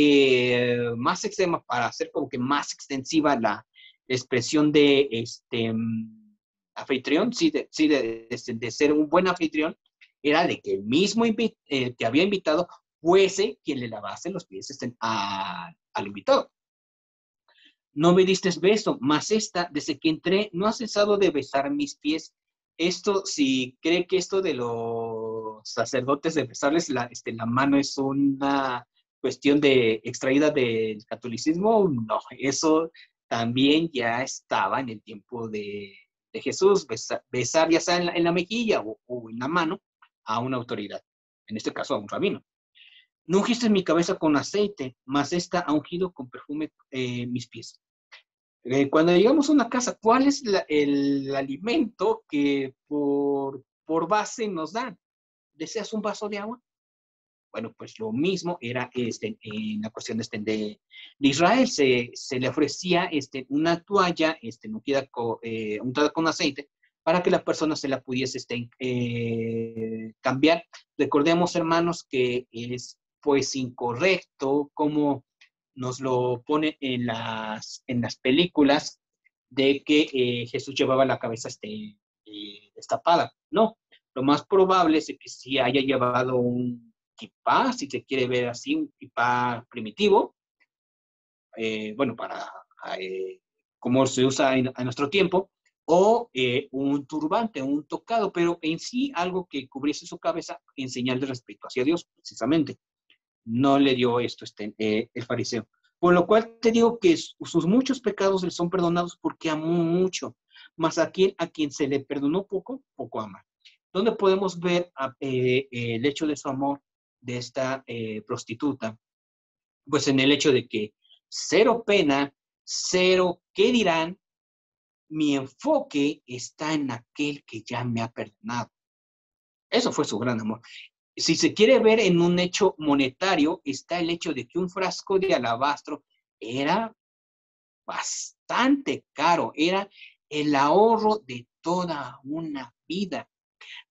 más extrema para hacer como que más extensiva la expresión de anfitrión, de ser un buen anfitrión, era de que el mismo que había invitado fuese quien le lavase los pies al invitado. No me diste beso, mas esta, desde que entré, no ha cesado de besar mis pies. Esto, si cree que esto de los sacerdotes de besarles la mano es una cuestión extraída del catolicismo, no, eso también ya estaba en el tiempo de Jesús, besar ya sea en la mejilla o en la mano a una autoridad, en este caso a un rabino. No ungiste mi cabeza con aceite, mas esta ha ungido con perfume mis pies. Cuando llegamos a una casa, ¿cuál es el alimento que por base nos dan? ¿Deseas un vaso de agua? Bueno, pues lo mismo era en la cuestión de Israel. Se le ofrecía una toalla untada con aceite para que la persona se la pudiese cambiar. Recordemos, hermanos, que es pues incorrecto como nos lo pone en las películas de que Jesús llevaba la cabeza destapada. No, lo más probable es que sí haya llevado un kipá, si se quiere ver así, un kipá primitivo, bueno, para como se usa en nuestro tiempo, o un turbante, un tocado, pero en sí algo que cubriese su cabeza en señal de respeto hacia Dios, precisamente. No le dio esto el fariseo. Por lo cual te digo que sus muchos pecados le son perdonados porque amó mucho, mas a quien se le perdonó poco, poco ama. ¿Dónde podemos ver el hecho de su amor de esta prostituta? Pues en el hecho de que cero pena, cero qué dirán, mi enfoque está en aquel que ya me ha perdonado. Eso fue su gran amor. Si se quiere ver en un hecho monetario, está el hecho de que un frasco de alabastro era bastante caro, era el ahorro de toda una vida.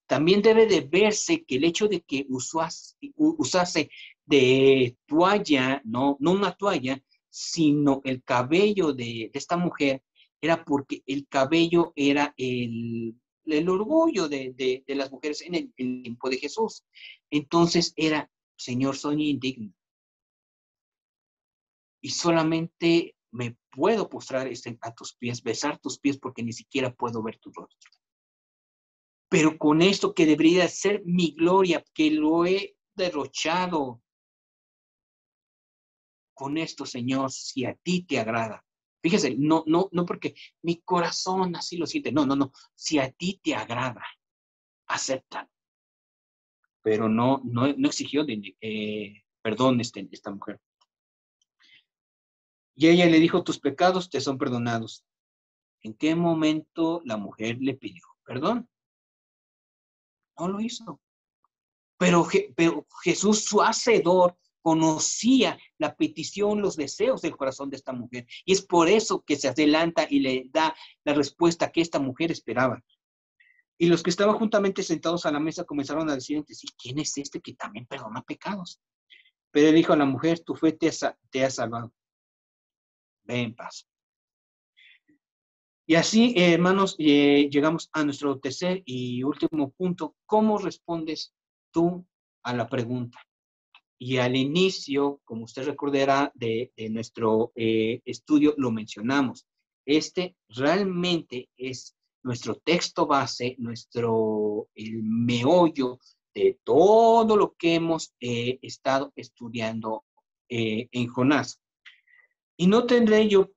También debe de verse que el hecho de que usase de toalla, no una toalla, sino el cabello de esta mujer, era porque el cabello era el orgullo de las mujeres en el tiempo de Jesús. Entonces era, Señor, soy indigno y solamente me puedo postrar a tus pies, besar tus pies porque ni siquiera puedo ver tu rostro. Pero con esto que debería ser mi gloria, que lo he derrochado, con esto, Señor, si a ti te agrada. Fíjese, no porque mi corazón así lo siente, no, si a ti te agrada, acepta. Pero no exigió perdón esta mujer. Y ella le dijo, tus pecados te son perdonados. ¿En qué momento la mujer le pidió perdón? No lo hizo. Pero Jesús, su hacedor, conocía la petición, los deseos del corazón de esta mujer. Y es por eso que se adelanta y le da la respuesta que esta mujer esperaba. Y los que estaban juntamente sentados a la mesa comenzaron a decir entre sí, ¿quién es este que también perdona pecados? Pero él dijo a la mujer, tu fe te ha salvado. Ve en paz. Y así, hermanos, llegamos a nuestro tercer y último punto. ¿Cómo respondes tú a la pregunta? Y al inicio, como usted recordará de nuestro estudio, lo mencionamos. Este realmente es nuestro texto base, el meollo de todo lo que hemos estado estudiando en Jonás. Y no tendré yo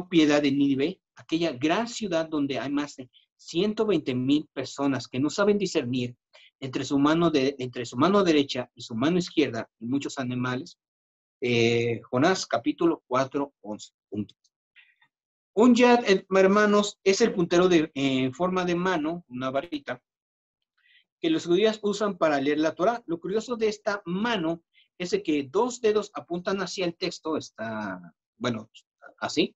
piedad de Nínive, aquella gran ciudad donde hay más de 120,000 personas que no saben discernir entre su mano derecha y su mano izquierda y muchos animales. Jonás capítulo 4, 11. Punto. Un yad, hermanos, es el puntero en forma de mano, una varita, que los judíos usan para leer la Torah. Lo curioso de esta mano es que dos dedos apuntan hacia el texto, bueno, así,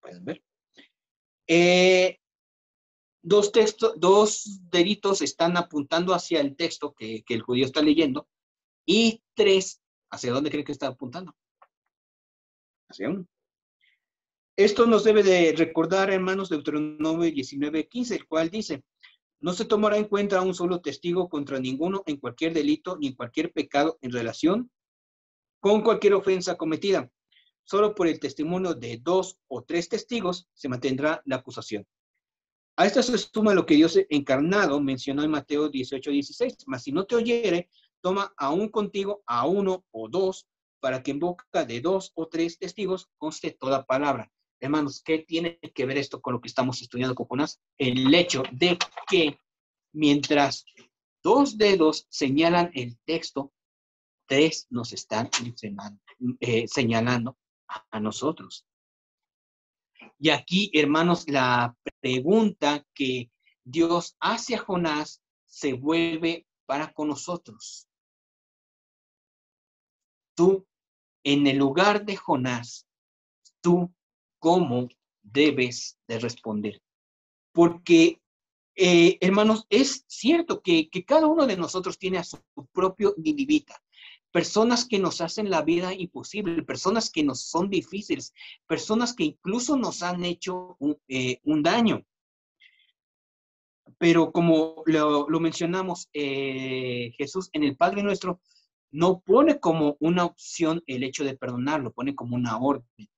pueden ver. Dos deditos están apuntando hacia el texto que el judío está leyendo y tres, ¿hacia dónde creen que está apuntando? Hacia uno. Esto nos debe de recordar, hermanos, Deuteronomio 19:15, el cual dice, no se tomará en cuenta un solo testigo contra ninguno en cualquier delito ni en cualquier pecado en relación con cualquier ofensa cometida. Solo por el testimonio de 2 o 3 testigos se mantendrá la acusación. A esto se suma lo que Dios encarnado mencionó en Mateo 18:16. Mas si no te oyere, toma aún contigo a 1 o 2, para que en boca de 2 o 3 testigos conste toda palabra. Hermanos, ¿qué tiene que ver esto con lo que estamos estudiando con Jonás? El hecho de que mientras 2 dedos señalan el texto, 3 nos están señalando a nosotros. Y aquí, hermanos, la pregunta que Dios hace a Jonás se vuelve para con nosotros. Tú, en el lugar de Jonás, tú, ¿cómo debes de responder? Porque, hermanos, es cierto que cada uno de nosotros tiene a su propio ninivita. Personas que nos hacen la vida imposible, personas que nos son difíciles, personas que incluso nos han hecho un daño. Pero como lo mencionamos, Jesús en el Padre Nuestro no pone como una opción el hecho de perdonar, lo pone como una orden.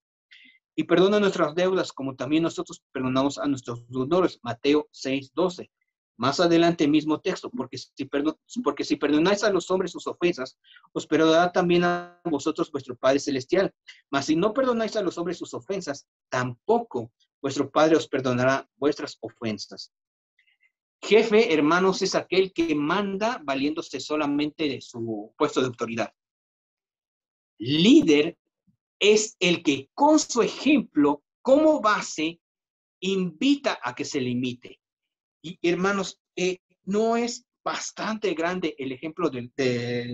Y perdona nuestras deudas como también nosotros perdonamos a nuestros deudores. Mateo 6:12. Más adelante, mismo texto, porque si perdonáis a los hombres sus ofensas, os perdonará también a vosotros vuestro Padre Celestial. Mas si no perdonáis a los hombres sus ofensas, tampoco vuestro Padre os perdonará vuestras ofensas. Jefe, hermanos, es aquel que manda valiéndose solamente de su puesto de autoridad. Líder es el que con su ejemplo como base invita a que se le imite. Y hermanos, no es bastante grande el ejemplo del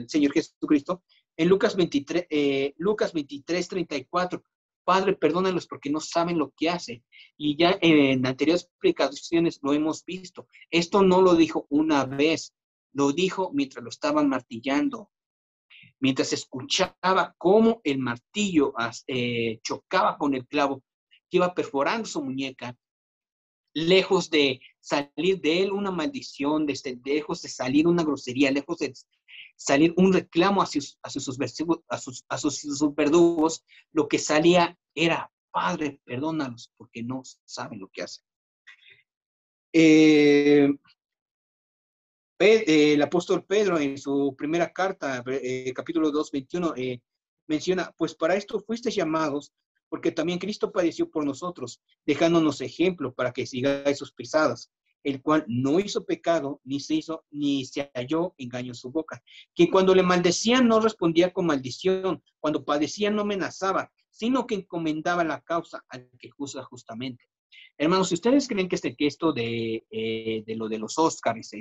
Señor Jesucristo. En Lucas 23:34, Padre, perdónalos porque no saben lo que hacen. Y ya en anteriores explicaciones lo hemos visto. Esto no lo dijo una vez, lo dijo mientras lo estaban martillando. Mientras escuchaba cómo el martillo chocaba con el clavo, que iba perforando su muñeca, lejos de salir de él una maldición, lejos de salir una grosería, lejos de salir un reclamo hacia sus verdugos, lo que salía era, Padre, perdónalos, porque no saben lo que hacen. El apóstol Pedro en su primera carta, capítulo 2:21, menciona, pues para esto fuisteis llamados, porque también Cristo padeció por nosotros, dejándonos ejemplo para que sigáis sus pisadas, el cual no hizo pecado, ni se halló engaño en su boca, que cuando le maldecían no respondía con maldición, cuando padecía no amenazaba, sino que encomendaba la causa al que juzga justamente. Hermanos, si ustedes creen que esto de lo de los Óscares,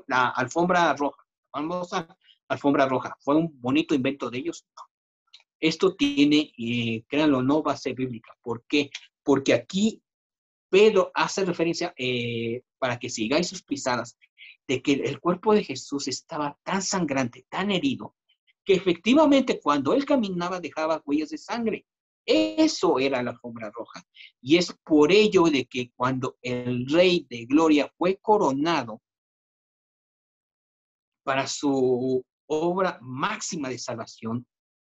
la alfombra roja, famosa alfombra roja. ¿Fue un bonito invento de ellos? No. Esto tiene, créanlo, no base bíblica. ¿Por qué? Porque aquí Pedro hace referencia, para que sigáis sus pisadas, de que el cuerpo de Jesús estaba tan sangrante, tan herido, que efectivamente cuando él caminaba dejaba huellas de sangre. Eso era la alfombra roja. Y es por ello de que cuando el Rey de Gloria fue coronado para su obra máxima de salvación,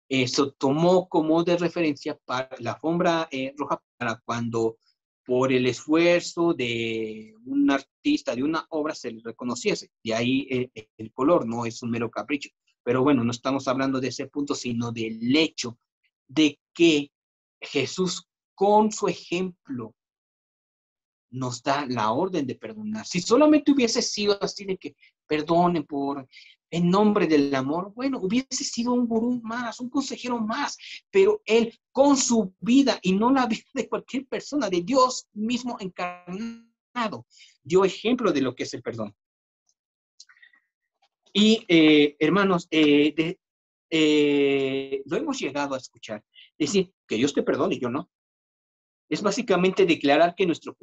eso tomó como de referencia para la alfombra roja para cuando por el esfuerzo de un artista, de una obra, se le reconociese. De ahí el color, no es un mero capricho. Pero bueno, no estamos hablando de ese punto, sino del hecho de que Jesús, con su ejemplo, nos da la orden de perdonar. Si solamente hubiese sido así de que perdonen por en nombre del amor, bueno, hubiese sido un gurú más, un consejero más, pero él con su vida y no la vida de cualquier persona, de Dios mismo encarnado, dio ejemplo de lo que es el perdón. Y hermanos, lo hemos llegado a escuchar, decir que Dios te perdone y yo no. Es básicamente declarar que nuestro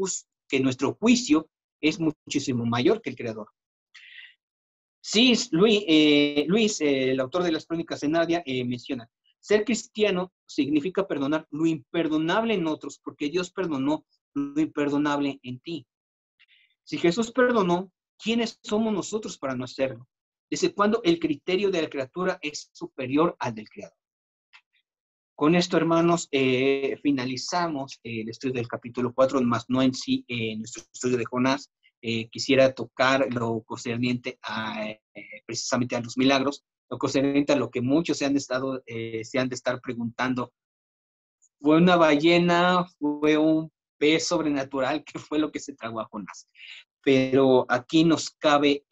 juicio es muchísimo mayor que el Creador. Sí, Luis, el autor de las Crónicas de Narnia, menciona, ser cristiano significa perdonar lo imperdonable en otros, porque Dios perdonó lo imperdonable en ti. Si Jesús perdonó, ¿quiénes somos nosotros para no hacerlo? ¿Desde cuándo el criterio de la criatura es superior al del Creador? Con esto, hermanos, finalizamos el estudio del capítulo 4, más no en sí nuestro estudio de Jonás. Quisiera tocar lo concerniente precisamente a los milagros, lo concerniente a lo que muchos se han de estar preguntando. ¿Fue una ballena? ¿Fue un pez sobrenatural? ¿Qué fue lo que se tragó a Jonás? Pero aquí nos cabe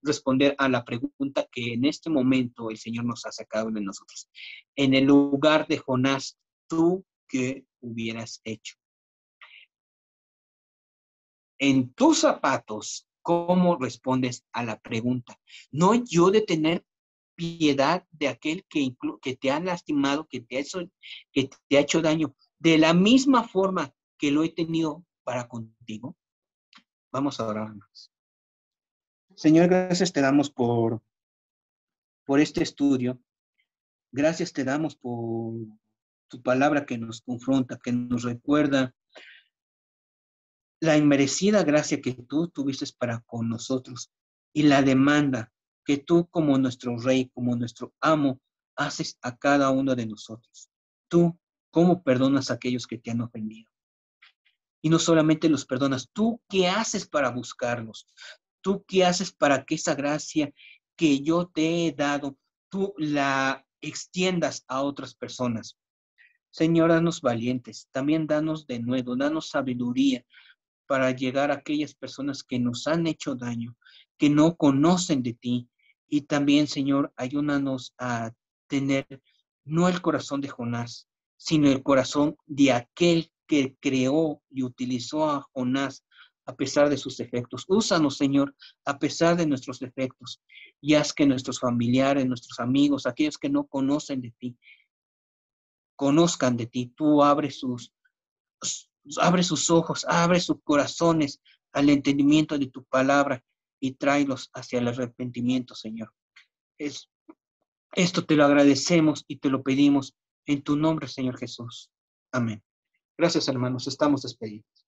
responder a la pregunta que en este momento el Señor nos ha sacado de nosotros. En el lugar de Jonás, ¿tú qué hubieras hecho? En tus zapatos, ¿cómo respondes a la pregunta? No yo de tener piedad de aquel que te ha lastimado, que te ha hecho daño, de la misma forma que lo he tenido para contigo. Vamos a orar más. Señor, gracias te damos por este estudio. Gracias te damos por tu palabra que nos confronta, que nos recuerda la inmerecida gracia que tú tuviste para con nosotros y la demanda que tú como nuestro rey, como nuestro amo, haces a cada uno de nosotros. Tú, ¿cómo perdonas a aquellos que te han ofendido? Y no solamente los perdonas, ¿tú qué haces para buscarlos? ¿Tú qué haces para que esa gracia que yo te he dado, tú la extiendas a otras personas? Señor, danos valientes, también danos de nuevo, danos sabiduría para llegar a aquellas personas que nos han hecho daño, que no conocen de ti. Y también, Señor, ayúdanos a tener no el corazón de Jonás, sino el corazón de aquel que creó y utilizó a Jonás a pesar de sus defectos. Úsanos, Señor, a pesar de nuestros defectos, y haz que nuestros familiares, nuestros amigos, aquellos que no conocen de ti, conozcan de ti. Tú abre sus ojos, abre sus corazones al entendimiento de tu palabra y tráelos hacia el arrepentimiento, Señor. Esto te lo agradecemos y te lo pedimos en tu nombre, Señor Jesús. Amén. Gracias, hermanos. Estamos despedidos.